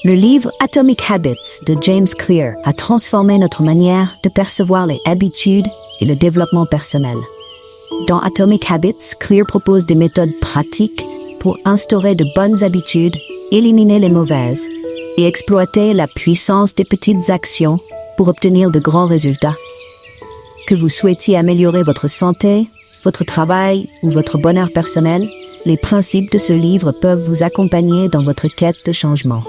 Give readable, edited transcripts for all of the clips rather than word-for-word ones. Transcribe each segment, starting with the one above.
Le livre Atomic Habits de James Clear a transformé notre manière de percevoir les habitudes et le développement personnel. Dans Atomic Habits, Clear propose des méthodes pratiques pour instaurer de bonnes habitudes, éliminer les mauvaises et exploiter la puissance des petites actions pour obtenir de grands résultats. Que vous souhaitiez améliorer votre santé, votre travail ou votre bonheur personnel, les principes de ce livre peuvent vous accompagner dans votre quête de changement.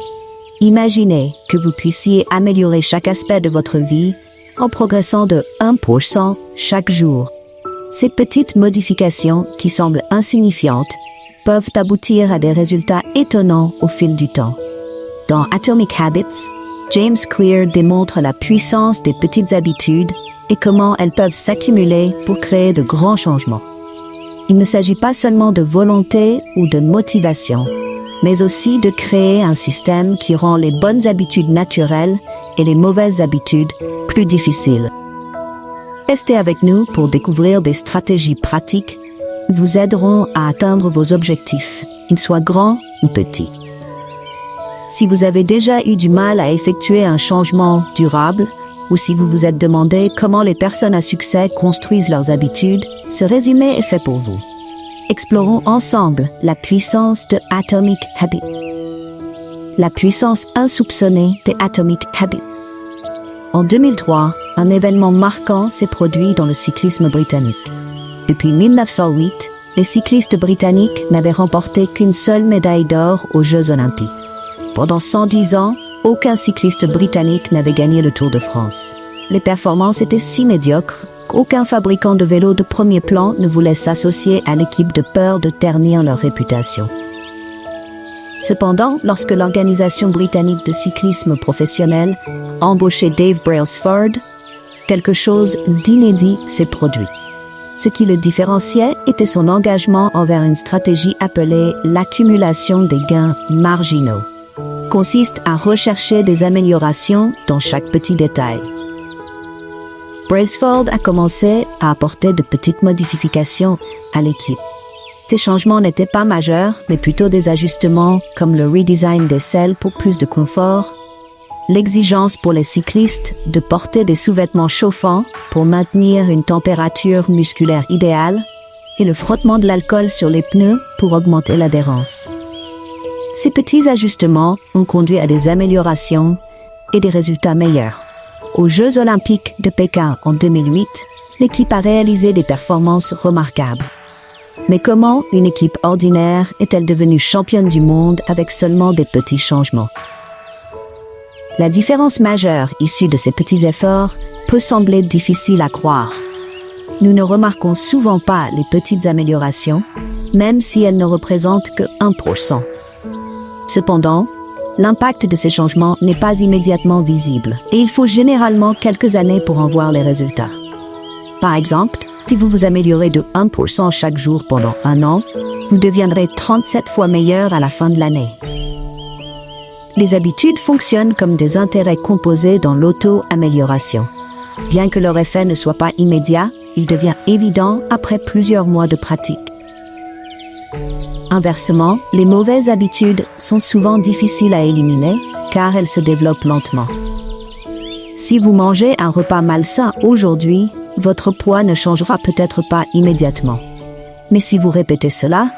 Imaginez que vous puissiez améliorer chaque aspect de votre vie en progressant de 1% chaque jour. Ces petites modifications qui semblent insignifiantes peuvent aboutir à des résultats étonnants au fil du temps. Dans Atomic Habits, James Clear démontre la puissance des petites habitudes et comment elles peuvent s'accumuler pour créer de grands changements. Il ne s'agit pas seulement de volonté ou de motivation, mais aussi de créer un système qui rend les bonnes habitudes naturelles et les mauvaises habitudes plus difficiles. Restez avec nous pour découvrir des stratégies pratiques qui vous aideront à atteindre vos objectifs, qu'ils soient grands ou petits. Si vous avez déjà eu du mal à effectuer un changement durable, ou si vous vous êtes demandé comment les personnes à succès construisent leurs habitudes, ce résumé est fait pour vous. Explorons ensemble la puissance de Atomic Habits. La puissance insoupçonnée des Atomic Habits. En 2003, un événement marquant s'est produit dans le cyclisme britannique. Depuis 1908, les cyclistes britanniques n'avaient remporté qu'une seule médaille d'or aux Jeux olympiques. Pendant 110 ans, aucun cycliste britannique n'avait gagné le Tour de France. Les performances étaient si médiocres qu'aucun fabricant de vélos de premier plan ne voulait s'associer à l'équipe de peur de ternir leur réputation. Cependant, lorsque l'organisation britannique de cyclisme professionnel a embauché Dave Brailsford, quelque chose d'inédit s'est produit. Ce qui le différenciait était son engagement envers une stratégie appelée l'accumulation des gains marginaux. Consiste à rechercher des améliorations dans chaque petit détail. Brailsford a commencé à apporter de petites modifications à l'équipe. Ces changements n'étaient pas majeurs, mais plutôt des ajustements comme le redesign des selles pour plus de confort, l'exigence pour les cyclistes de porter des sous-vêtements chauffants pour maintenir une température musculaire idéale et le frottement de l'alcool sur les pneus pour augmenter l'adhérence. Ces petits ajustements ont conduit à des améliorations et des résultats meilleurs. Aux Jeux olympiques de Pékin en 2008, l'équipe a réalisé des performances remarquables. Mais comment une équipe ordinaire est-elle devenue championne du monde avec seulement des petits changements? La différence majeure issue de ces petits efforts peut sembler difficile à croire. Nous ne remarquons souvent pas les petites améliorations, même si elles ne représentent que 1%. Cependant, l'impact de ces changements n'est pas immédiatement visible et il faut généralement quelques années pour en voir les résultats. Par exemple, si vous vous améliorez de 1% chaque jour pendant 1 an, vous deviendrez 37 fois meilleur à la fin de l'année. Les habitudes fonctionnent comme des intérêts composés dans l'auto-amélioration. Bien que leur effet ne soit pas immédiat, il devient évident après plusieurs mois de pratique. Inversement, les mauvaises habitudes sont souvent difficiles à éliminer car elles se développent lentement. Si vous mangez un repas malsain aujourd'hui, votre poids ne changera peut-être pas immédiatement. Mais si vous répétez cela,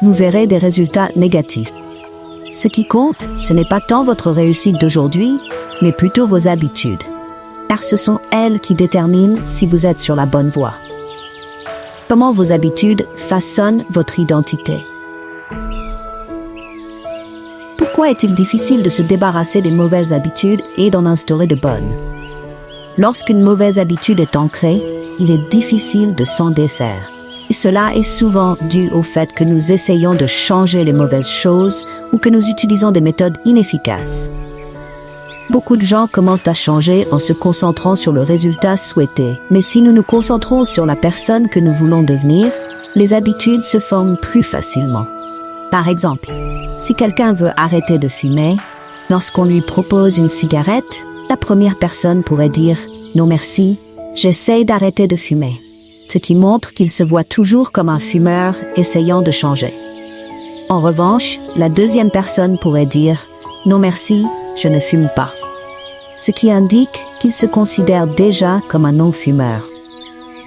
vous verrez des résultats négatifs. Ce qui compte, ce n'est pas tant votre réussite d'aujourd'hui, mais plutôt vos habitudes. Car ce sont elles qui déterminent si vous êtes sur la bonne voie. Comment vos habitudes façonnent votre identité? Pourquoi est-il difficile de se débarrasser des mauvaises habitudes et d'en instaurer de bonnes? Lorsqu'une mauvaise habitude est ancrée, il est difficile de s'en défaire. Et cela est souvent dû au fait que nous essayons de changer les mauvaises choses ou que nous utilisons des méthodes inefficaces. Beaucoup de gens commencent à changer en se concentrant sur le résultat souhaité. Mais si nous nous concentrons sur la personne que nous voulons devenir, les habitudes se forment plus facilement. Par exemple, si quelqu'un veut arrêter de fumer, lorsqu'on lui propose une cigarette, la première personne pourrait dire « Non merci, j'essaye d'arrêter de fumer », ce qui montre qu'il se voit toujours comme un fumeur essayant de changer. En revanche, la deuxième personne pourrait dire « Non merci, « Je ne fume pas », ce qui indique qu'il se considère déjà comme un non-fumeur.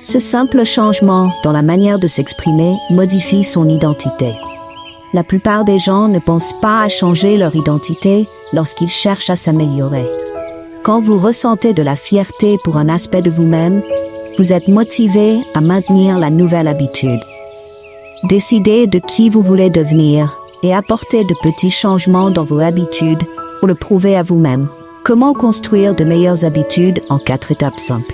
Ce simple changement dans la manière de s'exprimer modifie son identité. La plupart des gens ne pensent pas à changer leur identité lorsqu'ils cherchent à s'améliorer. Quand vous ressentez de la fierté pour un aspect de vous-même, vous êtes motivé à maintenir la nouvelle habitude. Décidez de qui vous voulez devenir et apportez de petits changements dans vos habitudes pour le prouver à vous-même. Comment construire de meilleures habitudes en 4 étapes simples?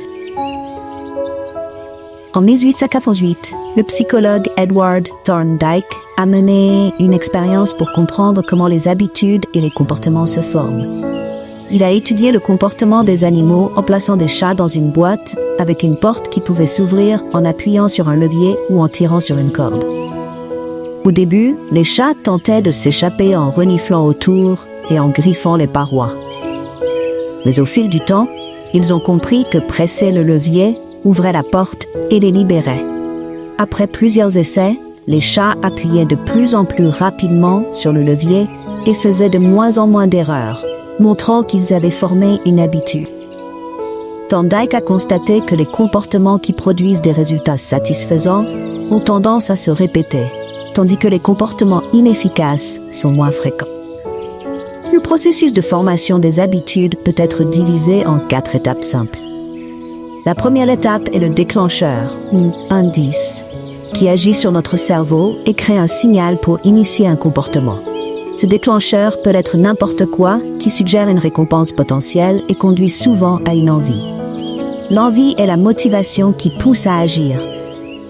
En 1888, le psychologue Edward Thorndike a mené une expérience pour comprendre comment les habitudes et les comportements se forment. Il a étudié le comportement des animaux en plaçant des chats dans une boîte avec une porte qui pouvait s'ouvrir en appuyant sur un levier ou en tirant sur une corde. Au début, les chats tentaient de s'échapper en reniflant autour et en griffant les parois. Mais au fil du temps, ils ont compris que presser le levier ouvrait la porte et les libérait. Après plusieurs essais, les chats appuyaient de plus en plus rapidement sur le levier et faisaient de moins en moins d'erreurs, montrant qu'ils avaient formé une habitude. Thorndike a constaté que les comportements qui produisent des résultats satisfaisants ont tendance à se répéter, tandis que les comportements inefficaces sont moins fréquents. Le processus de formation des habitudes peut être divisé en 4 étapes simples. La première étape est le déclencheur, ou indice, qui agit sur notre cerveau et crée un signal pour initier un comportement. Ce déclencheur peut être n'importe quoi qui suggère une récompense potentielle et conduit souvent à une envie. L'envie est la motivation qui pousse à agir.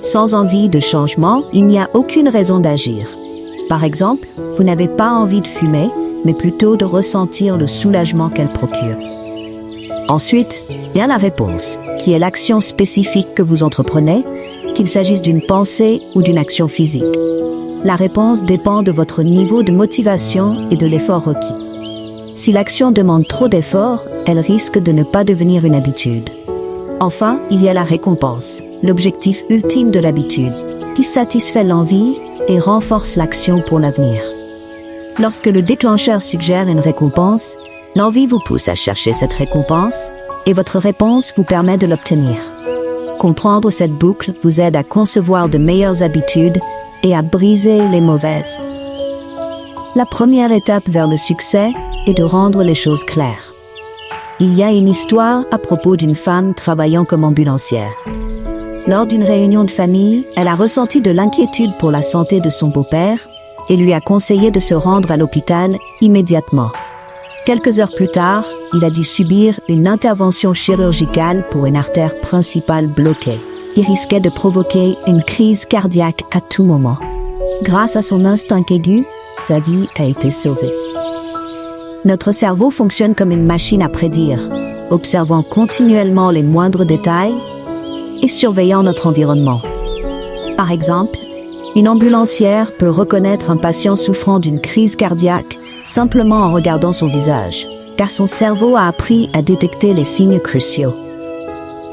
Sans envie de changement, il n'y a aucune raison d'agir. Par exemple, vous n'avez pas envie de fumer, mais plutôt de ressentir le soulagement qu'elle procure. Ensuite, il y a la réponse, qui est l'action spécifique que vous entreprenez, qu'il s'agisse d'une pensée ou d'une action physique. La réponse dépend de votre niveau de motivation et de l'effort requis. Si l'action demande trop d'efforts, elle risque de ne pas devenir une habitude. Enfin, il y a la récompense, l'objectif ultime de l'habitude, qui satisfait l'envie et renforce l'action pour l'avenir. Lorsque le déclencheur suggère une récompense, l'envie vous pousse à chercher cette récompense et votre réponse vous permet de l'obtenir. Comprendre cette boucle vous aide à concevoir de meilleures habitudes et à briser les mauvaises. La première étape vers le succès est de rendre les choses claires. Il y a une histoire à propos d'une femme travaillant comme ambulancière. Lors d'une réunion de famille, elle a ressenti de l'inquiétude pour la santé de son beau-père et lui a conseillé de se rendre à l'hôpital immédiatement. Quelques heures plus tard, il a dû subir une intervention chirurgicale pour une artère principale bloquée, qui risquait de provoquer une crise cardiaque à tout moment. Grâce à son instinct aigu, sa vie a été sauvée. Notre cerveau fonctionne comme une machine à prédire, observant continuellement les moindres détails et surveillant notre environnement. Par exemple, une ambulancière peut reconnaître un patient souffrant d'une crise cardiaque simplement en regardant son visage, car son cerveau a appris à détecter les signes cruciaux.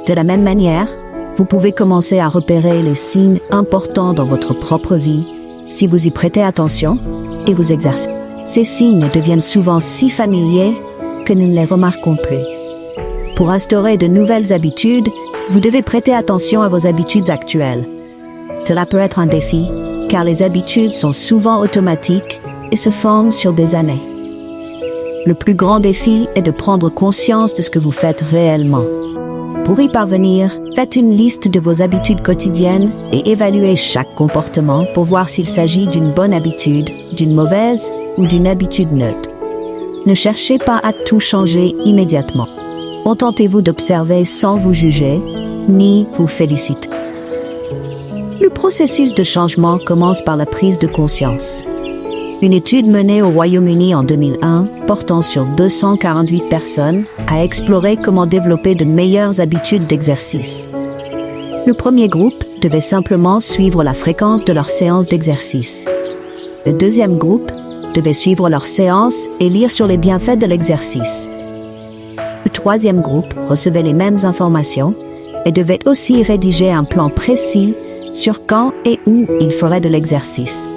De la même manière, vous pouvez commencer à repérer les signes importants dans votre propre vie si vous y prêtez attention et vous exercez. Ces signes deviennent souvent si familiers que nous ne les remarquons plus. Pour instaurer de nouvelles habitudes, vous devez prêter attention à vos habitudes actuelles. Cela peut être un défi, car les habitudes sont souvent automatiques et se forment sur des années. Le plus grand défi est de prendre conscience de ce que vous faites réellement. Pour y parvenir, faites une liste de vos habitudes quotidiennes et évaluez chaque comportement pour voir s'il s'agit d'une bonne habitude, d'une mauvaise ou d'une habitude neutre. Ne cherchez pas à tout changer immédiatement. Contentez-vous d'observer sans vous juger, ni vous féliciter. Le processus de changement commence par la prise de conscience. Une étude menée au Royaume-Uni en 2001, portant sur 248 personnes, a exploré comment développer de meilleures habitudes d'exercice. Le premier groupe devait simplement suivre la fréquence de leurs séances d'exercice. Le deuxième groupe devait suivre leurs séances et lire sur les bienfaits de l'exercice. Le troisième groupe recevait les mêmes informations et devait aussi rédiger un plan précis sur quand et où il ferait de l'exercice.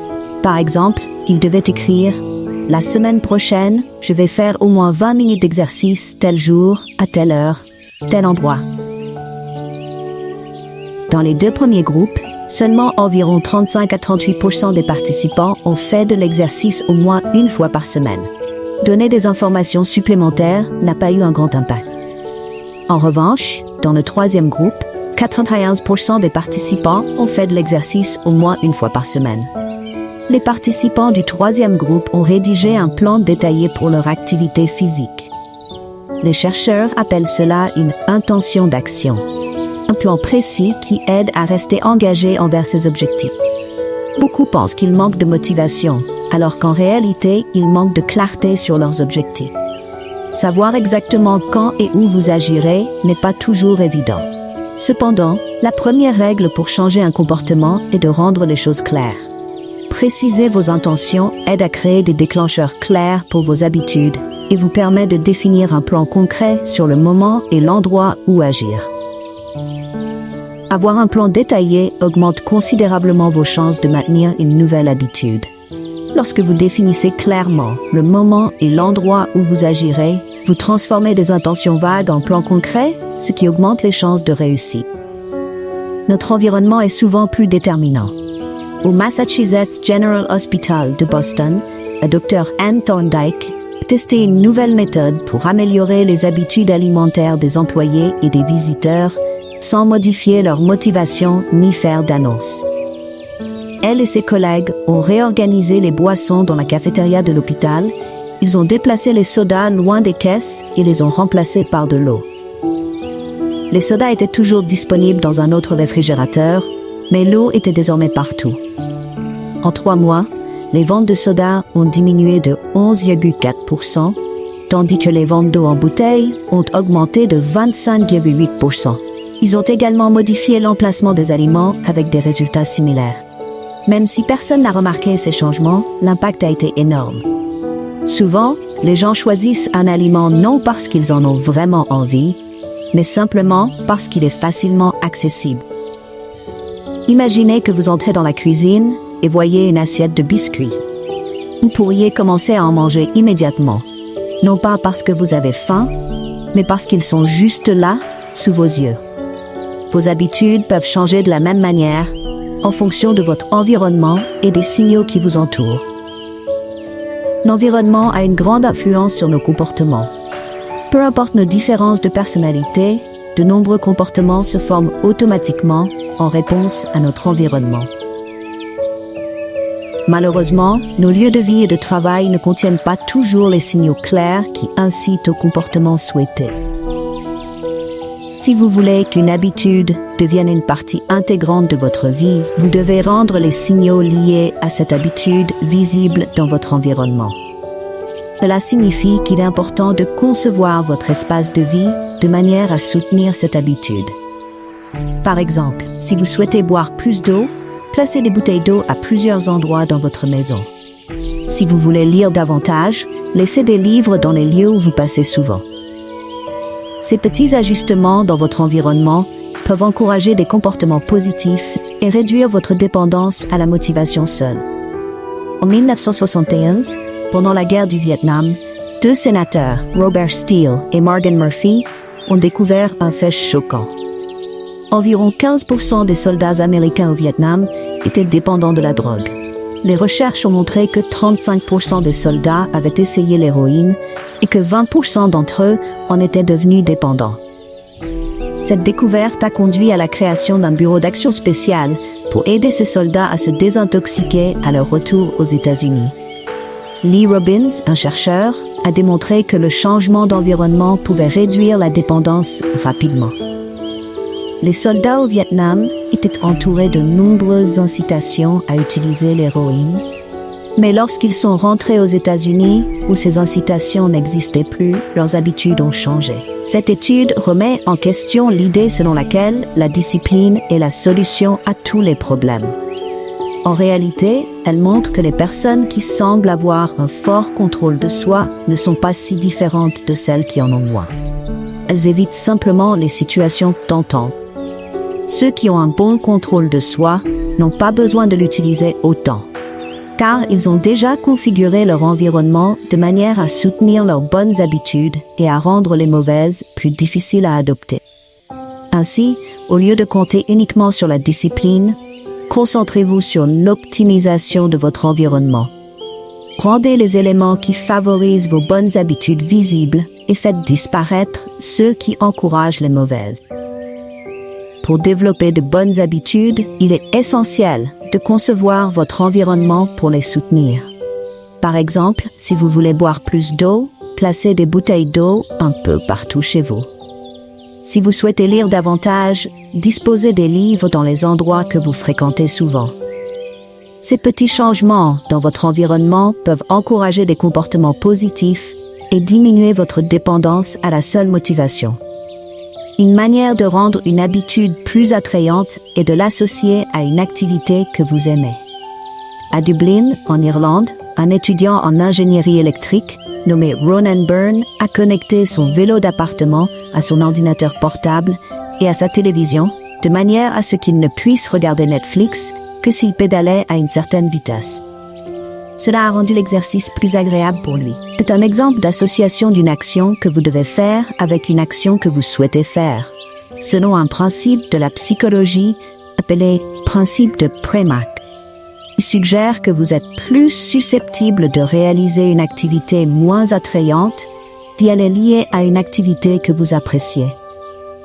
Par exemple, il devait écrire « La semaine prochaine, je vais faire au moins 20 minutes d'exercice tel jour, à telle heure, tel endroit. Dans les 2 premiers groupes, seulement environ 35 à 38% des participants ont fait de l'exercice au moins une fois par semaine. Donner des informations supplémentaires n'a pas eu un grand impact. En revanche, dans le 3e groupe, 91% des participants ont fait de l'exercice au moins une fois par semaine. Les participants du 3e groupe ont rédigé un plan détaillé pour leur activité physique. Les chercheurs appellent cela une intention d'action, un plan précis qui aide à rester engagé envers ses objectifs. Beaucoup pensent qu'il manque de motivation, alors qu'en réalité, il manque de clarté sur leurs objectifs. Savoir exactement quand et où vous agirez n'est pas toujours évident. Cependant, la première règle pour changer un comportement est de rendre les choses claires. Préciser vos intentions aide à créer des déclencheurs clairs pour vos habitudes et vous permet de définir un plan concret sur le moment et l'endroit où agir. Avoir un plan détaillé augmente considérablement vos chances de maintenir une nouvelle habitude. Lorsque vous définissez clairement le moment et l'endroit où vous agirez, vous transformez des intentions vagues en plans concrets, ce qui augmente les chances de réussite. Notre environnement est souvent plus déterminant. Au Massachusetts General Hospital de Boston, la Dr. Anne Thorndike a testé une nouvelle méthode pour améliorer les habitudes alimentaires des employés et des visiteurs sans modifier leur motivation ni faire d'annonces. Elle et ses collègues ont réorganisé les boissons dans la cafétéria de l'hôpital. Ils ont déplacé les sodas loin des caisses et les ont remplacés par de l'eau. Les sodas étaient toujours disponibles dans un autre réfrigérateur, mais l'eau était désormais partout. En 3 mois, les ventes de soda ont diminué de 11,4%, tandis que les ventes d'eau en bouteille ont augmenté de 25,8%. Ils ont également modifié l'emplacement des aliments avec des résultats similaires. Même si personne n'a remarqué ces changements, l'impact a été énorme. Souvent, les gens choisissent un aliment non parce qu'ils en ont vraiment envie, mais simplement parce qu'il est facilement accessible. Imaginez que vous entrez dans la cuisine et voyez une assiette de biscuits. Vous pourriez commencer à en manger immédiatement, non pas parce que vous avez faim, mais parce qu'ils sont juste là, sous vos yeux. Vos habitudes peuvent changer de la même manière, en fonction de votre environnement et des signaux qui vous entourent. L'environnement a une grande influence sur nos comportements. Peu importe nos différences de personnalité, de nombreux comportements se forment automatiquement en réponse à notre environnement. Malheureusement, nos lieux de vie et de travail ne contiennent pas toujours les signaux clairs qui incitent au comportement souhaité. Si vous voulez qu'une habitude devienne une partie intégrante de votre vie, vous devez rendre les signaux liés à cette habitude visibles dans votre environnement. Cela signifie qu'il est important de concevoir votre espace de vie de manière à soutenir cette habitude. Par exemple, si vous souhaitez boire plus d'eau, placez des bouteilles d'eau à plusieurs endroits dans votre maison. Si vous voulez lire davantage, laissez des livres dans les lieux où vous passez souvent. Ces petits ajustements dans votre environnement peuvent encourager des comportements positifs et réduire votre dépendance à la motivation seule. En 1971, pendant la guerre du Vietnam, 2 sénateurs, Robert Steele et Morgan Murphy, ont découvert un fait choquant. Environ 15% des soldats américains au Vietnam étaient dépendants de la drogue. Les recherches ont montré que 35% des soldats avaient essayé l'héroïne et que 20% d'entre eux en étaient devenus dépendants. Cette découverte a conduit à la création d'un bureau d'action spéciale pour aider ces soldats à se désintoxiquer à leur retour aux États-Unis. Lee Robbins, un chercheur, a démontré que le changement d'environnement pouvait réduire la dépendance rapidement. Les soldats au Vietnam étaient entourés de nombreuses incitations à utiliser l'héroïne, mais lorsqu'ils sont rentrés aux États-Unis, où ces incitations n'existaient plus, leurs habitudes ont changé. Cette étude remet en question l'idée selon laquelle la discipline est la solution à tous les problèmes. En réalité, elle montre que les personnes qui semblent avoir un fort contrôle de soi ne sont pas si différentes de celles qui en ont moins. Elles évitent simplement les situations tentantes. Ceux qui ont un bon contrôle de soi n'ont pas besoin de l'utiliser autant. car ils ont déjà configuré leur environnement de manière à soutenir leurs bonnes habitudes et à rendre les mauvaises plus difficiles à adopter. Ainsi, au lieu de compter uniquement sur la discipline, concentrez-vous sur l'optimisation de votre environnement. Rendez les éléments qui favorisent vos bonnes habitudes visibles et faites disparaître ceux qui encouragent les mauvaises. Pour développer de bonnes habitudes, il est essentiel de concevoir votre environnement pour les soutenir. Par exemple, si vous voulez boire plus d'eau, placez des bouteilles d'eau un peu partout chez vous. Si vous souhaitez lire davantage, disposez des livres dans les endroits que vous fréquentez souvent. Ces petits changements dans votre environnement peuvent encourager des comportements positifs et diminuer votre dépendance à la seule motivation. Une manière de rendre une habitude plus attrayante est de l'associer à une activité que vous aimez. À Dublin, en Irlande, un étudiant en ingénierie électrique nommé Ronan Byrne a connecté son vélo d'appartement à son ordinateur portable et à sa télévision de manière à ce qu'il ne puisse regarder Netflix que s'il pédalait à une certaine vitesse. Cela a rendu l'exercice plus agréable pour lui. C'est un exemple d'association d'une action que vous devez faire avec une action que vous souhaitez faire, selon un principe de la psychologie appelé principe de Premack. Il suggère que vous êtes plus susceptible de réaliser une activité moins attrayante si elle est liée à une activité que vous appréciez.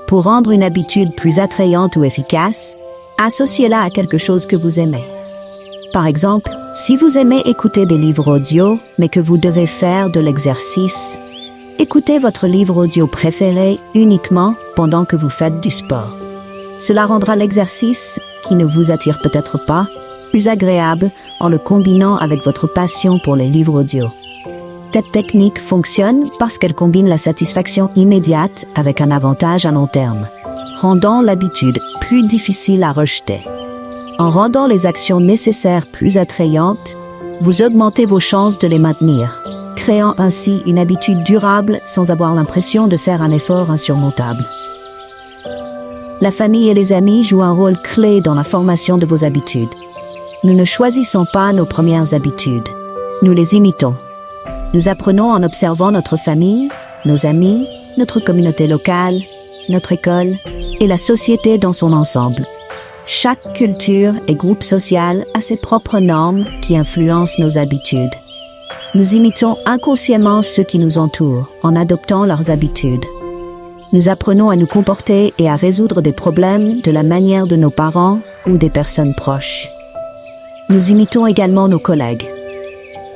Pour rendre une habitude plus attrayante ou efficace, associez-la à quelque chose que vous aimez. Par exemple, si vous aimez écouter des livres audio, mais que vous devez faire de l'exercice, écoutez votre livre audio préféré uniquement pendant que vous faites du sport. Cela rendra l'exercice, qui ne vous attire peut-être pas, plus agréable en le combinant avec votre passion pour les livres audio. Cette technique fonctionne parce qu'elle combine la satisfaction immédiate avec un avantage à long terme, rendant l'habitude plus difficile à rejeter. En rendant les actions nécessaires plus attrayantes, vous augmentez vos chances de les maintenir, créant ainsi une habitude durable sans avoir l'impression de faire un effort insurmontable. La famille et les amis jouent un rôle clé dans la formation de vos habitudes. Nous ne choisissons pas nos premières habitudes, nous les imitons. Nous apprenons en observant notre famille, nos amis, notre communauté locale, notre école et la société dans son ensemble. Chaque culture et groupe social a ses propres normes qui influencent nos habitudes. Nous imitons inconsciemment ceux qui nous entourent en adoptant leurs habitudes. Nous apprenons à nous comporter et à résoudre des problèmes de la manière de nos parents ou des personnes proches. Nous imitons également nos collègues.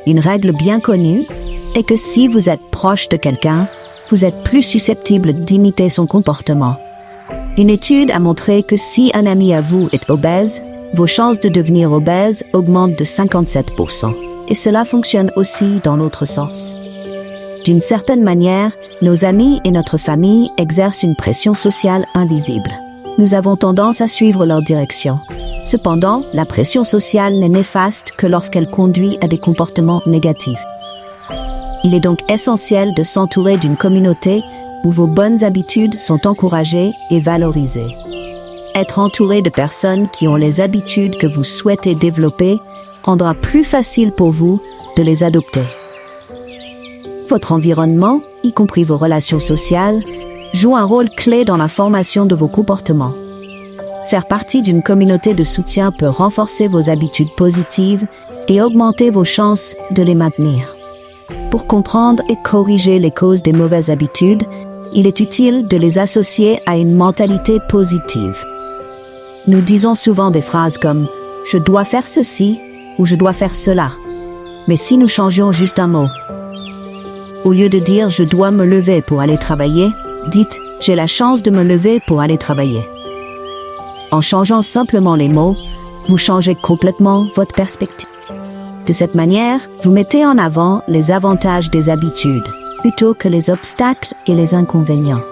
Une règle bien connue est que si vous êtes proche de quelqu'un, vous êtes plus susceptible d'imiter son comportement. Une étude a montré que si un ami à vous est obèse, vos chances de devenir obèse augmentent de 57%. Et cela fonctionne aussi dans l'autre sens. D'une certaine manière, nos amis et notre famille exercent une pression sociale invisible. Nous avons tendance à suivre leur direction. Cependant, la pression sociale n'est néfaste que lorsqu'elle conduit à des comportements négatifs. Il est donc essentiel de s'entourer d'une communauté où vos bonnes habitudes sont encouragées et valorisées. Être entouré de personnes qui ont les habitudes que vous souhaitez développer rendra plus facile pour vous de les adopter. Votre environnement, y compris vos relations sociales, joue un rôle clé dans la formation de vos comportements. Faire partie d'une communauté de soutien peut renforcer vos habitudes positives et augmenter vos chances de les maintenir. Pour comprendre et corriger les causes des mauvaises habitudes, il est utile de les associer à une mentalité positive. Nous disons souvent des phrases comme « je dois faire ceci » ou « je dois faire cela ». Mais si nous changions juste un mot, au lieu de dire « je dois me lever pour aller travailler », dites « j'ai la chance de me lever pour aller travailler ». En changeant simplement les mots, vous changez complètement votre perspective. De cette manière, vous mettez en avant les avantages des habitudes, plutôt que les obstacles et les inconvénients.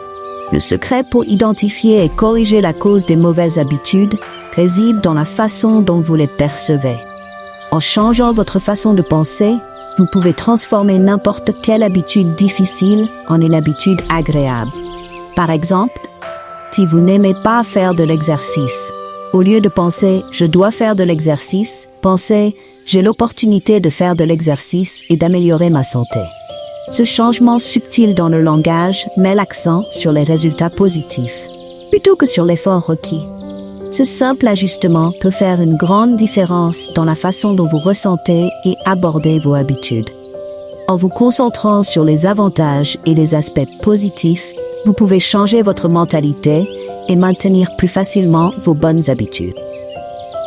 Le secret pour identifier et corriger la cause des mauvaises habitudes réside dans la façon dont vous les percevez. En changeant votre façon de penser, vous pouvez transformer n'importe quelle habitude difficile en une habitude agréable. Par exemple, si vous n'aimez pas faire de l'exercice, au lieu de penser « je dois faire de l'exercice », pensez « j'ai l'opportunité de faire de l'exercice et d'améliorer ma santé. Ce changement subtil dans le langage met l'accent sur les résultats positifs, plutôt que sur l'effort requis. Ce simple ajustement peut faire une grande différence dans la façon dont vous ressentez et abordez vos habitudes. En vous concentrant sur les avantages et les aspects positifs, vous pouvez changer votre mentalité et maintenir plus facilement vos bonnes habitudes.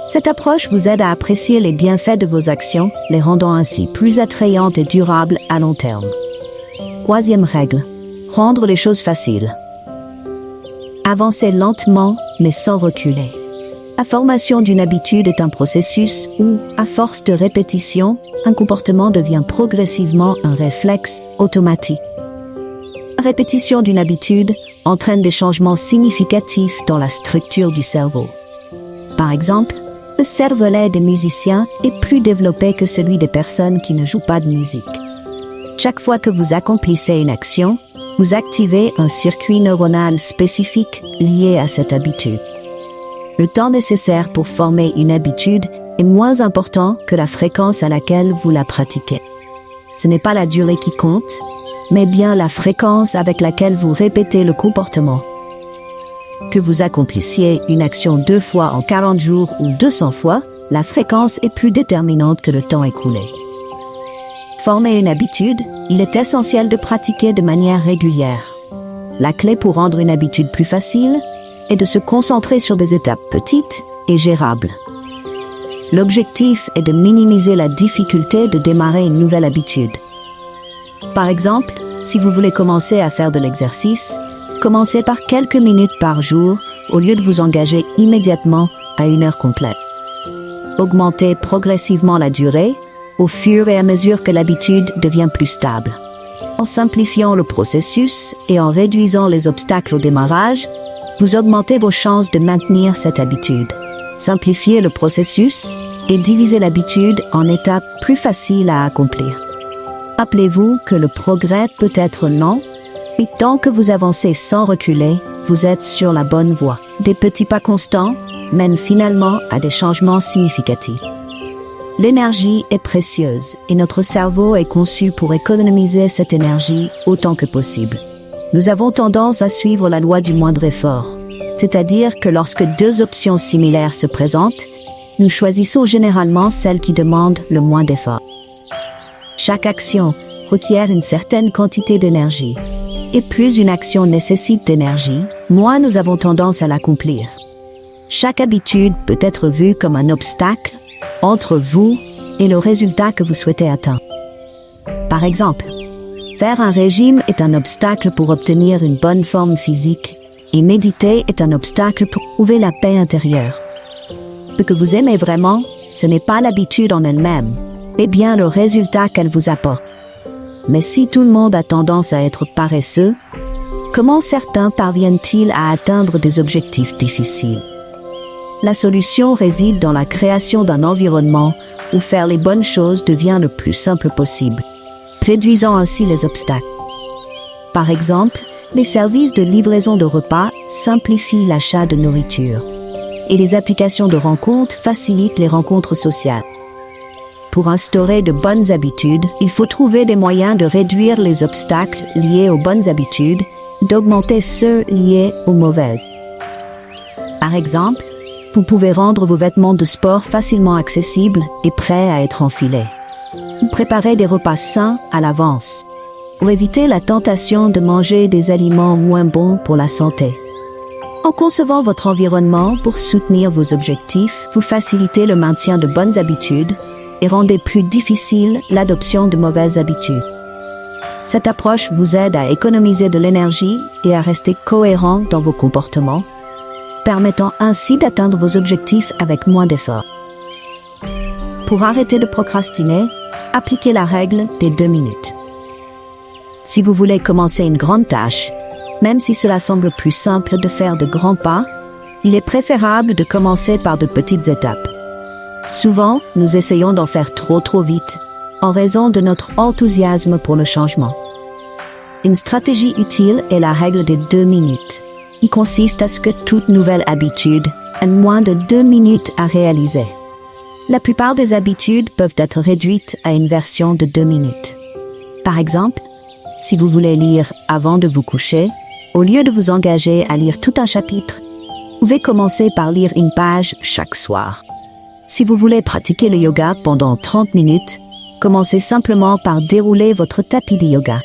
Cette approche vous aide à apprécier les bienfaits de vos actions, les rendant ainsi plus attrayantes et durables à long terme. Troisième règle, rendre les choses faciles. Avancez lentement, mais sans reculer. La formation d'une habitude est un processus où, à force de répétition, un comportement devient progressivement un réflexe automatique. La répétition d'une habitude entraîne des changements significatifs dans la structure du cerveau. Par exemple, le cervelet des musiciens est plus développé que celui des personnes qui ne jouent pas de musique. Chaque fois que vous accomplissez une action, vous activez un circuit neuronal spécifique lié à cette habitude. Le temps nécessaire pour former une habitude est moins important que la fréquence à laquelle vous la pratiquez. Ce n'est pas la durée qui compte, mais bien la fréquence avec laquelle vous répétez le comportement. Que vous accomplissiez une action 2 fois en 40 jours ou 200 fois, la fréquence est plus déterminante que le temps écoulé. Former une habitude, il est essentiel de pratiquer de manière régulière. La clé pour rendre une habitude plus facile est de se concentrer sur des étapes petites et gérables. L'objectif est de minimiser la difficulté de démarrer une nouvelle habitude. Par exemple, si vous voulez commencer à faire de l'exercice, commencez par quelques minutes par jour au lieu de vous engager immédiatement à 1 heure complète. Augmentez progressivement la durée au fur et à mesure que l'habitude devient plus stable. En simplifiant le processus et en réduisant les obstacles au démarrage, vous augmentez vos chances de maintenir cette habitude. Simplifiez le processus et divisez l'habitude en étapes plus faciles à accomplir. Rappelez-vous que le progrès peut être lent, mais tant que vous avancez sans reculer, vous êtes sur la bonne voie. Des petits pas constants mènent finalement à des changements significatifs. L'énergie est précieuse et notre cerveau est conçu pour économiser cette énergie autant que possible. Nous avons tendance à suivre la loi du moindre effort, c'est-à-dire que lorsque 2 options similaires se présentent, nous choisissons généralement celle qui demande le moins d'effort. Chaque action requiert une certaine quantité d'énergie, et plus une action nécessite d'énergie, moins nous avons tendance à l'accomplir. Chaque habitude peut être vue comme un obstacle entre vous et le résultat que vous souhaitez atteindre. Par exemple, faire un régime est un obstacle pour obtenir une bonne forme physique et méditer est un obstacle pour trouver la paix intérieure. Ce que vous aimez vraiment, ce n'est pas l'habitude en elle-même, mais bien le résultat qu'elle vous apporte. Mais si tout le monde a tendance à être paresseux, comment certains parviennent-ils à atteindre des objectifs difficiles? La solution réside dans la création d'un environnement où faire les bonnes choses devient le plus simple possible, réduisant ainsi les obstacles. Par exemple, les services de livraison de repas simplifient l'achat de nourriture et les applications de rencontres facilitent les rencontres sociales. Pour instaurer de bonnes habitudes, il faut trouver des moyens de réduire les obstacles liés aux bonnes habitudes et d'augmenter ceux liés aux mauvaises. Par exemple, vous pouvez rendre vos vêtements de sport facilement accessibles et prêts à être enfilés. Vous préparez des repas sains à l'avance pour éviter la tentation de manger des aliments moins bons pour la santé. En concevant votre environnement pour soutenir vos objectifs, vous facilitez le maintien de bonnes habitudes et rendez plus difficile l'adoption de mauvaises habitudes. Cette approche vous aide à économiser de l'énergie et à rester cohérent dans vos comportements, permettant ainsi d'atteindre vos objectifs avec moins d'efforts. Pour arrêter de procrastiner, appliquez la règle des 2 minutes. Si vous voulez commencer une grande tâche, même si cela semble plus simple de faire de grands pas, il est préférable de commencer par de petites étapes. Souvent, nous essayons d'en faire trop vite, en raison de notre enthousiasme pour le changement. Une stratégie utile est la règle des 2 minutes, qui consiste à ce que toute nouvelle habitude ait moins de 2 minutes à réaliser. La plupart des habitudes peuvent être réduites à une version de 2 minutes. Par exemple, si vous voulez lire avant de vous coucher, au lieu de vous engager à lire tout un chapitre, vous pouvez commencer par lire une page chaque soir. Si vous voulez pratiquer le yoga pendant 30 minutes, commencez simplement par dérouler votre tapis de yoga.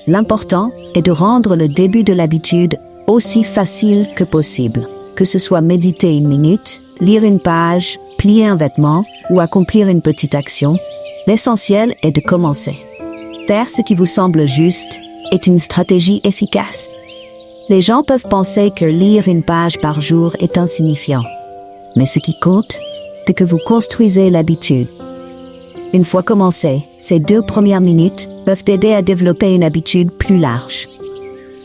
L'important est de rendre le début de l'habitude aussi facile que possible, que ce soit méditer 1 minute, lire une page, plier un vêtement ou accomplir une petite action. L'essentiel est de commencer. Faire ce qui vous semble juste est une stratégie efficace. Les gens peuvent penser que lire une page par jour est insignifiant. Mais ce qui compte, c'est que vous construisez l'habitude. Une fois commencé, ces 2 premières minutes peuvent aider à développer une habitude plus large.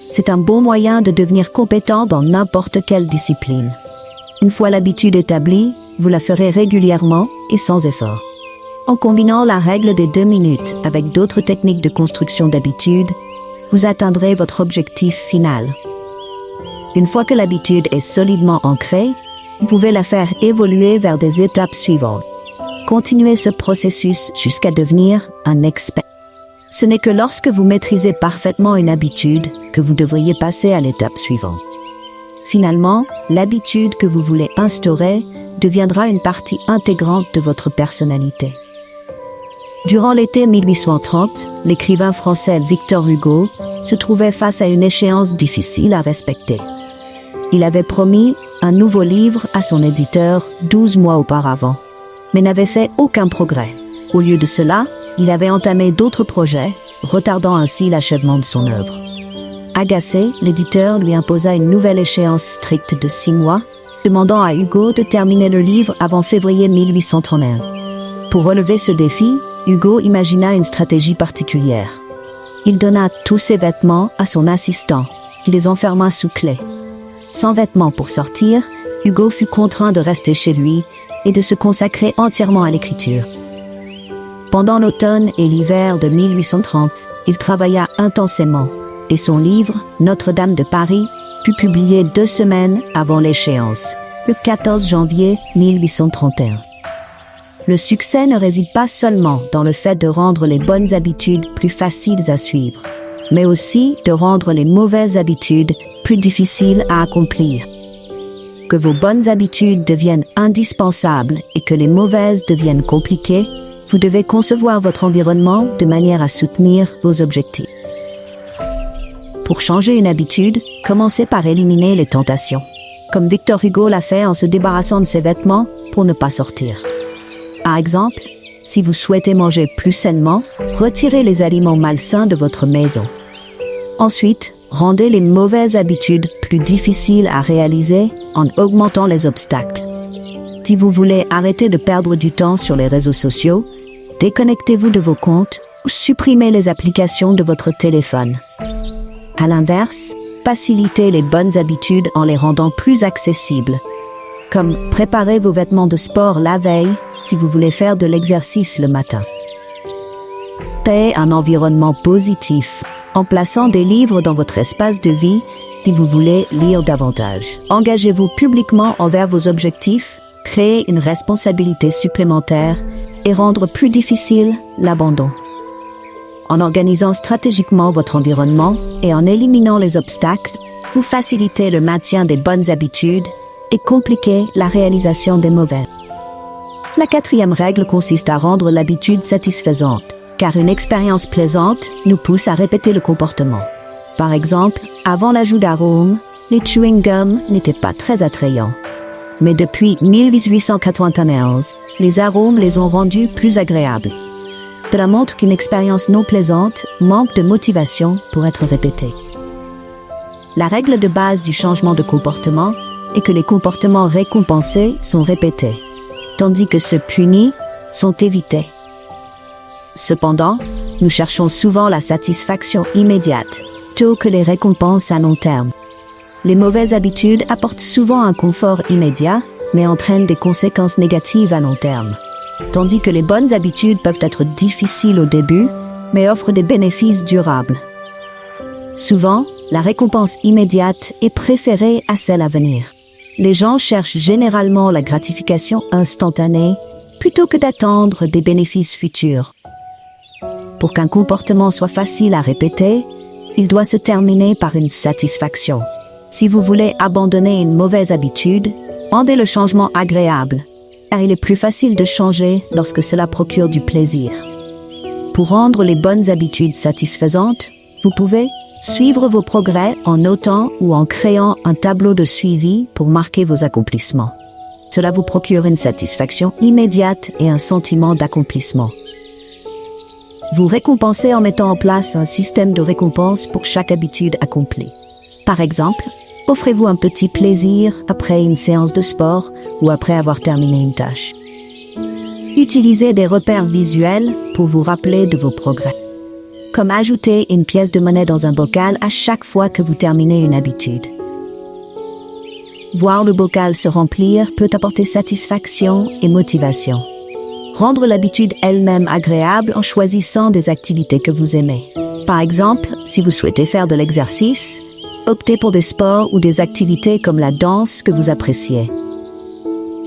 C'est un bon moyen de devenir compétent dans n'importe quelle discipline. Une fois l'habitude établie, vous la ferez régulièrement et sans effort. En combinant la règle des 2 minutes avec d'autres techniques de construction d'habitude, vous atteindrez votre objectif final. Une fois que l'habitude est solidement ancrée, vous pouvez la faire évoluer vers des étapes suivantes. Continuez ce processus jusqu'à devenir un expert. Ce n'est que lorsque vous maîtrisez parfaitement une habitude que vous devriez passer à l'étape suivante. Finalement, l'habitude que vous voulez instaurer deviendra une partie intégrante de votre personnalité. Durant l'été 1830, l'écrivain français Victor Hugo se trouvait face à une échéance difficile à respecter. Il avait promis un nouveau livre à son éditeur 12 mois auparavant, mais n'avait fait aucun progrès. Au lieu de cela, il avait entamé d'autres projets, retardant ainsi l'achèvement de son œuvre. Agacé, l'éditeur lui imposa une nouvelle échéance stricte de 6 mois, demandant à Hugo de terminer le livre avant février 1831. Pour relever ce défi, Hugo imagina une stratégie particulière. Il donna tous ses vêtements à son assistant, qui les enferma sous clé. Sans vêtements pour sortir, Hugo fut contraint de rester chez lui et de se consacrer entièrement à l'écriture. Pendant l'automne et l'hiver de 1830, il travailla intensément et son livre, Notre-Dame de Paris, fut publié 2 semaines avant l'échéance, le 14 janvier 1831. Le succès ne réside pas seulement dans le fait de rendre les bonnes habitudes plus faciles à suivre, mais aussi de rendre les mauvaises habitudes plus difficiles à accomplir. Que vos bonnes habitudes deviennent indispensables et que les mauvaises deviennent compliquées, vous devez concevoir votre environnement de manière à soutenir vos objectifs. Pour changer une habitude, commencez par éliminer les tentations, comme Victor Hugo l'a fait en se débarrassant de ses vêtements pour ne pas sortir. Par exemple, si vous souhaitez manger plus sainement, retirez les aliments malsains de votre maison. Ensuite, rendez les mauvaises habitudes plus difficiles à réaliser en augmentant les obstacles. Si vous voulez arrêter de perdre du temps sur les réseaux sociaux, déconnectez-vous de vos comptes ou supprimez les applications de votre téléphone. À l'inverse, facilitez les bonnes habitudes en les rendant plus accessibles, comme préparer vos vêtements de sport la veille si vous voulez faire de l'exercice le matin. Créez un environnement positif en plaçant des livres dans votre espace de vie si vous voulez lire davantage. Engagez-vous publiquement envers vos objectifs, créez une responsabilité supplémentaire et rendre plus difficile l'abandon. En organisant stratégiquement votre environnement et en éliminant les obstacles, vous facilitez le maintien des bonnes habitudes et compliquez la réalisation des mauvaises. La 4e règle consiste à rendre l'habitude satisfaisante, car une expérience plaisante nous pousse à répéter le comportement. Par exemple, avant l'ajout d'arômes, les chewing-gums n'étaient pas très attrayants. Mais depuis 1891, les arômes les ont rendus plus agréables. Cela montre qu'une expérience non plaisante manque de motivation pour être répétée. La règle de base du changement de comportement est que les comportements récompensés sont répétés, tandis que ceux punis sont évités. Cependant, nous cherchons souvent la satisfaction immédiate, plutôt que les récompenses à long terme. Les mauvaises habitudes apportent souvent un confort immédiat, mais entraînent des conséquences négatives à long terme. Tandis que les bonnes habitudes peuvent être difficiles au début, mais offrent des bénéfices durables. Souvent, la récompense immédiate est préférée à celle à venir. Les gens cherchent généralement la gratification instantanée plutôt que d'attendre des bénéfices futurs. Pour qu'un comportement soit facile à répéter, il doit se terminer par une satisfaction. Si vous voulez abandonner une mauvaise habitude, rendez le changement agréable, car il est plus facile de changer lorsque cela procure du plaisir. Pour rendre les bonnes habitudes satisfaisantes, vous pouvez suivre vos progrès en notant ou en créant un tableau de suivi pour marquer vos accomplissements. Cela vous procure une satisfaction immédiate et un sentiment d'accomplissement. Vous récompensez en mettant en place un système de récompense pour chaque habitude accomplie. Par exemple, offrez-vous un petit plaisir après une séance de sport ou après avoir terminé une tâche. Utilisez des repères visuels pour vous rappeler de vos progrès, comme ajouter une pièce de monnaie dans un bocal à chaque fois que vous terminez une habitude. Voir le bocal se remplir peut apporter satisfaction et motivation. Rendre l'habitude elle-même agréable en choisissant des activités que vous aimez. Par exemple, si vous souhaitez faire de l'exercice, optez pour des sports ou des activités comme la danse que vous appréciez.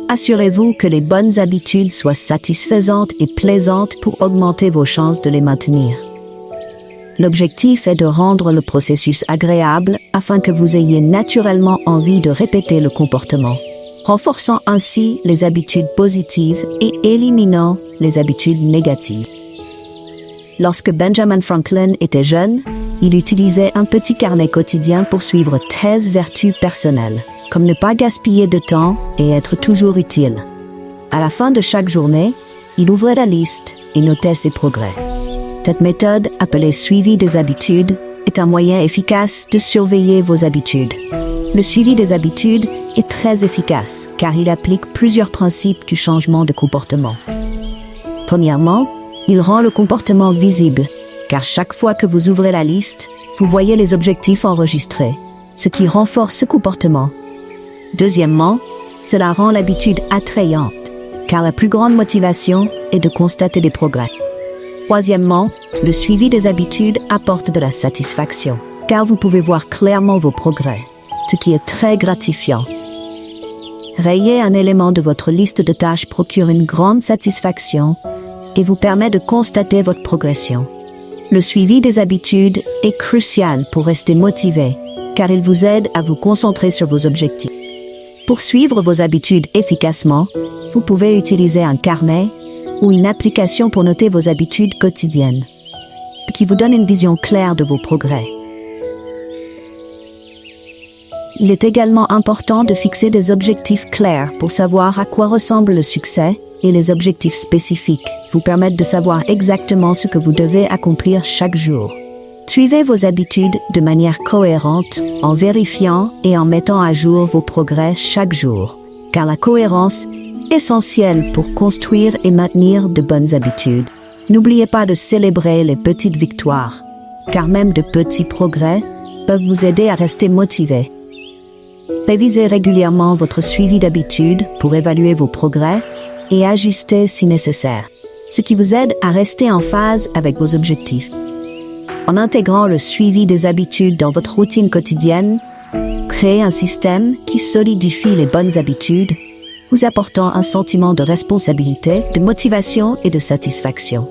Assurez-vous que les bonnes habitudes soient satisfaisantes et plaisantes pour augmenter vos chances de les maintenir. L'objectif est de rendre le processus agréable afin que vous ayez naturellement envie de répéter le comportement, renforçant ainsi les habitudes positives et éliminant les habitudes négatives. Lorsque Benjamin Franklin était jeune, il utilisait un petit carnet quotidien pour suivre 13 vertus personnelles, comme ne pas gaspiller de temps et être toujours utile. À la fin de chaque journée, il ouvrait la liste et notait ses progrès. Cette méthode, appelée suivi des habitudes, est un moyen efficace de surveiller vos habitudes. Le suivi des habitudes est très efficace car il applique plusieurs principes du changement de comportement. Premièrement, il rend le comportement visible, car chaque fois que vous ouvrez la liste, vous voyez les objectifs enregistrés, ce qui renforce ce comportement. Deuxièmement, cela rend l'habitude attrayante, car la plus grande motivation est de constater des progrès. Troisièmement, le suivi des habitudes apporte de la satisfaction, car vous pouvez voir clairement vos progrès, ce qui est très gratifiant. Rayer un élément de votre liste de tâches procure une grande satisfaction et vous permet de constater votre progression. Le suivi des habitudes est crucial pour rester motivé, car il vous aide à vous concentrer sur vos objectifs. Pour suivre vos habitudes efficacement, vous pouvez utiliser un carnet ou une application pour noter vos habitudes quotidiennes, qui vous donne une vision claire de vos progrès. Il est également important de fixer des objectifs clairs pour savoir à quoi ressemble le succès, et les objectifs spécifiques vous permettent de savoir exactement ce que vous devez accomplir chaque jour. Suivez vos habitudes de manière cohérente en vérifiant et en mettant à jour vos progrès chaque jour, car la cohérence est essentielle pour construire et maintenir de bonnes habitudes. N'oubliez pas de célébrer les petites victoires, car même de petits progrès peuvent vous aider à rester motivé. Révisez régulièrement votre suivi d'habitudes pour évaluer vos progrès et ajuster si nécessaire, ce qui vous aide à rester en phase avec vos objectifs. En intégrant le suivi des habitudes dans votre routine quotidienne, créez un système qui solidifie les bonnes habitudes, vous apportant un sentiment de responsabilité, de motivation et de satisfaction.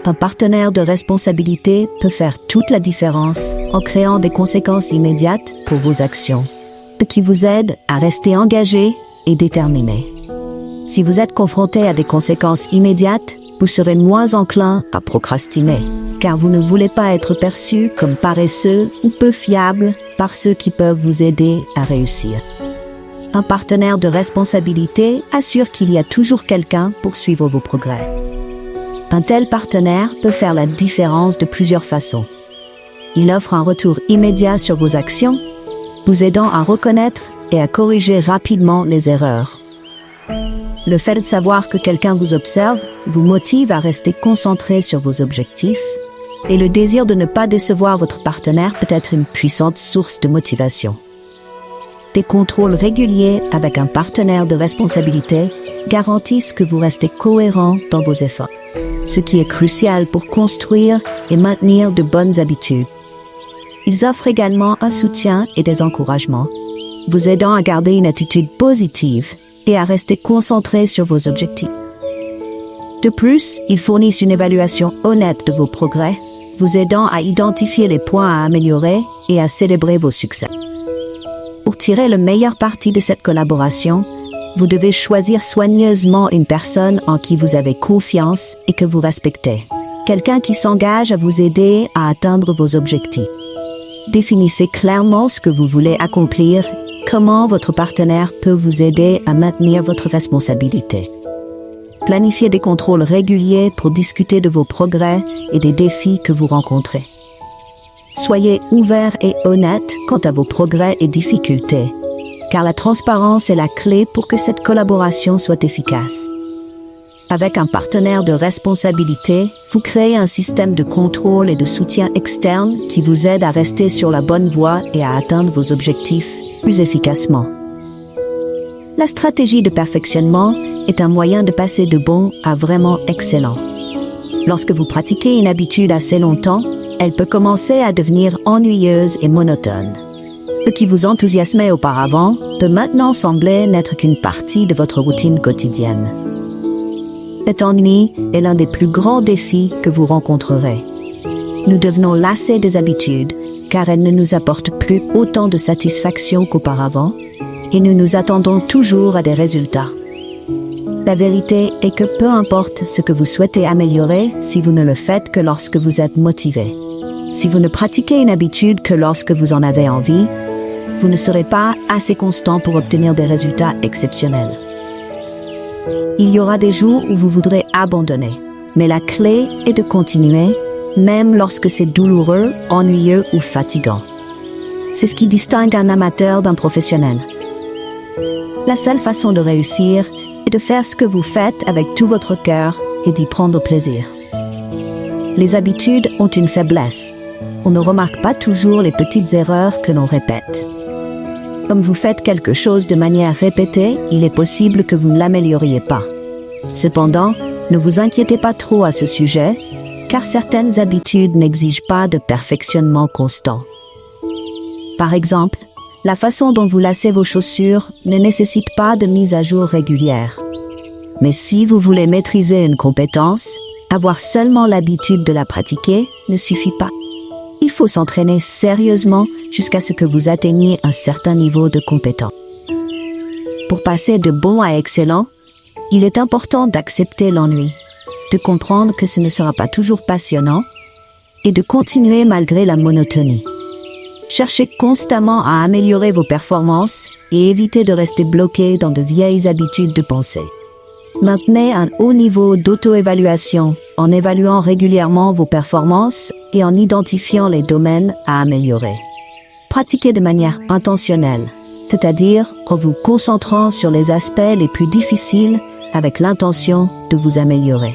Un partenaire de responsabilité peut faire toute la différence en créant des conséquences immédiates pour vos actions, ce qui vous aide à rester engagé et déterminé. Si vous êtes confronté à des conséquences immédiates, vous serez moins enclin à procrastiner, car vous ne voulez pas être perçu comme paresseux ou peu fiable par ceux qui peuvent vous aider à réussir. Un partenaire de responsabilité assure qu'il y a toujours quelqu'un pour suivre vos progrès. Un tel partenaire peut faire la différence de plusieurs façons. Il offre un retour immédiat sur vos actions, vous aidant à reconnaître et à corriger rapidement les erreurs. Le fait de savoir que quelqu'un vous observe vous motive à rester concentré sur vos objectifs, et le désir de ne pas décevoir votre partenaire peut être une puissante source de motivation. Des contrôles réguliers avec un partenaire de responsabilité garantissent que vous restez cohérent dans vos efforts, ce qui est crucial pour construire et maintenir de bonnes habitudes. Ils offrent également un soutien et des encouragements, vous aidant à garder une attitude positive et à rester concentré sur vos objectifs. De plus, ils fournissent une évaluation honnête de vos progrès, vous aidant à identifier les points à améliorer et à célébrer vos succès. Pour tirer le meilleur parti de cette collaboration, vous devez choisir soigneusement une personne en qui vous avez confiance et que vous respectez. Quelqu'un qui s'engage à vous aider à atteindre vos objectifs. Définissez clairement ce que vous voulez accomplir, comment votre partenaire peut vous aider à maintenir votre responsabilité. Planifiez des contrôles réguliers pour discuter de vos progrès et des défis que vous rencontrez. Soyez ouvert et honnête quant à vos progrès et difficultés, car la transparence est la clé pour que cette collaboration soit efficace. Avec un partenaire de responsabilité, vous créez un système de contrôle et de soutien externe qui vous aide à rester sur la bonne voie et à atteindre vos objectifs plus efficacement. La stratégie de perfectionnement est un moyen de passer de bon à vraiment excellent. Lorsque vous pratiquez une habitude assez longtemps, elle peut commencer à devenir ennuyeuse et monotone. Ce qui vous enthousiasmait auparavant peut maintenant sembler n'être qu'une partie de votre routine quotidienne. Cet ennui est l'un des plus grands défis que vous rencontrerez. Nous devenons lassés des habitudes car elles ne nous apportent plus autant de satisfaction qu'auparavant et nous nous attendons toujours à des résultats. La vérité est que peu importe ce que vous souhaitez améliorer si vous ne le faites que lorsque vous êtes motivé. Si vous ne pratiquez une habitude que lorsque vous en avez envie, vous ne serez pas assez constant pour obtenir des résultats exceptionnels. Il y aura des jours où vous voudrez abandonner, mais la clé est de continuer, même lorsque c'est douloureux, ennuyeux ou fatigant. C'est ce qui distingue un amateur d'un professionnel. La seule façon de réussir est de faire ce que vous faites avec tout votre cœur et d'y prendre plaisir. Les habitudes ont une faiblesse. On ne remarque pas toujours les petites erreurs que l'on répète. Comme vous faites quelque chose de manière répétée, il est possible que vous ne l'amélioriez pas. Cependant, ne vous inquiétez pas trop à ce sujet, car certaines habitudes n'exigent pas de perfectionnement constant. Par exemple, la façon dont vous lacez vos chaussures ne nécessite pas de mise à jour régulière. Mais si vous voulez maîtriser une compétence, avoir seulement l'habitude de la pratiquer ne suffit pas. Il faut s'entraîner sérieusement jusqu'à ce que vous atteigniez un certain niveau de compétence. Pour passer de bon à excellent, il est important d'accepter l'ennui, de comprendre que ce ne sera pas toujours passionnant et de continuer malgré la monotonie. Cherchez constamment à améliorer vos performances et évitez de rester bloqué dans de vieilles habitudes de pensée. Maintenez un haut niveau d'auto-évaluation en évaluant régulièrement vos performances et en identifiant les domaines à améliorer. Pratiquez de manière intentionnelle, c'est-à-dire en vous concentrant sur les aspects les plus difficiles avec l'intention de vous améliorer.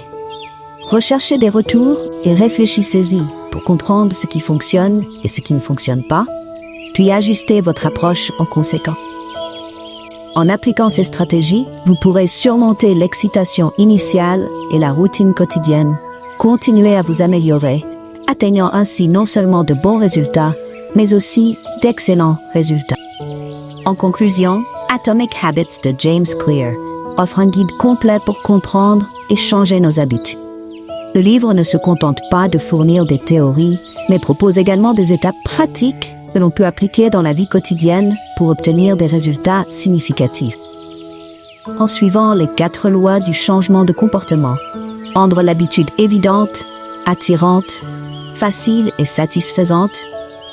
Recherchez des retours et réfléchissez-y pour comprendre ce qui fonctionne et ce qui ne fonctionne pas, puis ajustez votre approche en conséquence. En appliquant ces stratégies, vous pourrez surmonter l'excitation initiale et la routine quotidienne, continuer à vous améliorer, atteignant ainsi non seulement de bons résultats, mais aussi d'excellents résultats. En conclusion, Atomic Habits de James Clear offre un guide complet pour comprendre et changer nos habitudes. Le livre ne se contente pas de fournir des théories, mais propose également des étapes pratiques que l'on peut appliquer dans la vie quotidienne pour obtenir des résultats significatifs. En suivant les 4 lois du changement de comportement, rendre l'habitude évidente, attirante, facile et satisfaisante,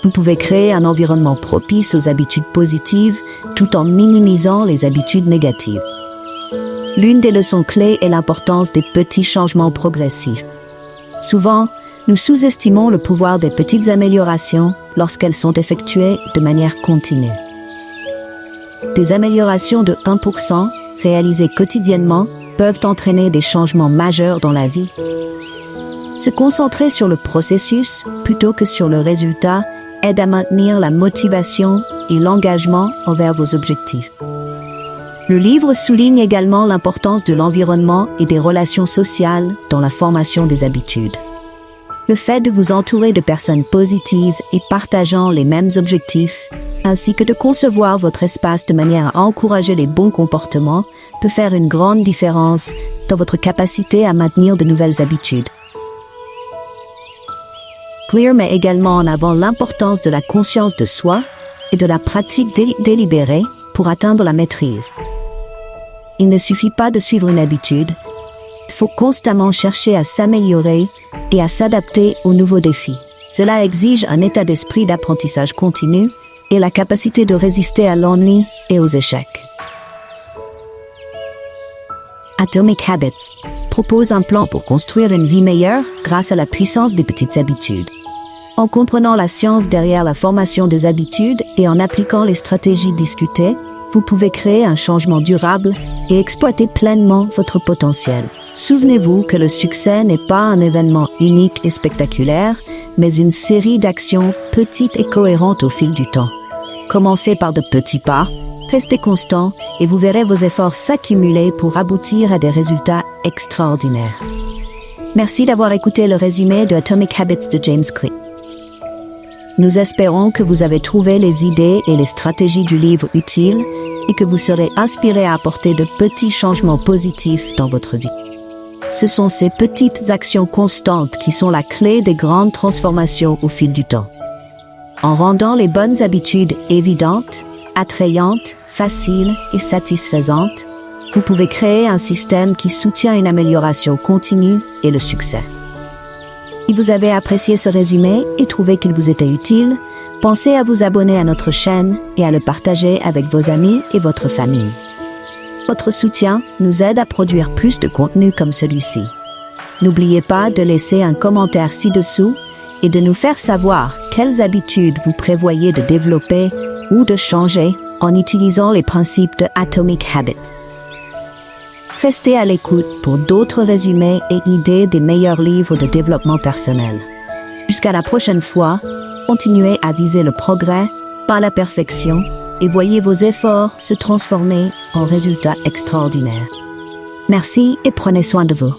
vous pouvez créer un environnement propice aux habitudes positives tout en minimisant les habitudes négatives. L'une des leçons clés est l'importance des petits changements progressifs. Souvent, nous sous-estimons le pouvoir des petites améliorations lorsqu'elles sont effectuées de manière continue. Des améliorations de 1% réalisées quotidiennement peuvent entraîner des changements majeurs dans la vie. Se concentrer sur le processus plutôt que sur le résultat aide à maintenir la motivation et l'engagement envers vos objectifs. Le livre souligne également l'importance de l'environnement et des relations sociales dans la formation des habitudes. Le fait de vous entourer de personnes positives et partageant les mêmes objectifs ainsi que de concevoir votre espace de manière à encourager les bons comportements peut faire une grande différence dans votre capacité à maintenir de nouvelles habitudes. Clear met également en avant l'importance de la conscience de soi et de la pratique délibérée pour atteindre la maîtrise. Il ne suffit pas de suivre une habitude, il faut constamment chercher à s'améliorer et à s'adapter aux nouveaux défis. Cela exige un état d'esprit d'apprentissage continu et la capacité de résister à l'ennui et aux échecs. Atomic Habits propose un plan pour construire une vie meilleure grâce à la puissance des petites habitudes. En comprenant la science derrière la formation des habitudes et en appliquant les stratégies discutées, vous pouvez créer un changement durable et exploiter pleinement votre potentiel. Souvenez-vous que le succès n'est pas un événement unique et spectaculaire, mais une série d'actions petites et cohérentes au fil du temps. Commencez par de petits pas, restez constant et vous verrez vos efforts s'accumuler pour aboutir à des résultats extraordinaires. Merci d'avoir écouté le résumé de Atomic Habits de James Clear. Nous espérons que vous avez trouvé les idées et les stratégies du livre utiles et que vous serez inspiré à apporter de petits changements positifs dans votre vie. Ce sont ces petites actions constantes qui sont la clé des grandes transformations au fil du temps. En rendant les bonnes habitudes évidentes, attrayantes, faciles et satisfaisantes, vous pouvez créer un système qui soutient une amélioration continue et le succès. Si vous avez apprécié ce résumé et trouvé qu'il vous était utile, pensez à vous abonner à notre chaîne et à le partager avec vos amis et votre famille. Votre soutien nous aide à produire plus de contenu comme celui-ci. N'oubliez pas de laisser un commentaire ci-dessous et de nous faire savoir quelles habitudes vous prévoyez de développer ou de changer en utilisant les principes de Atomic Habits. Restez à l'écoute pour d'autres résumés et idées des meilleurs livres de développement personnel. Jusqu'à la prochaine fois, continuez à viser le progrès, pas la perfection, et voyez vos efforts se transformer en résultats extraordinaires. Merci et prenez soin de vous.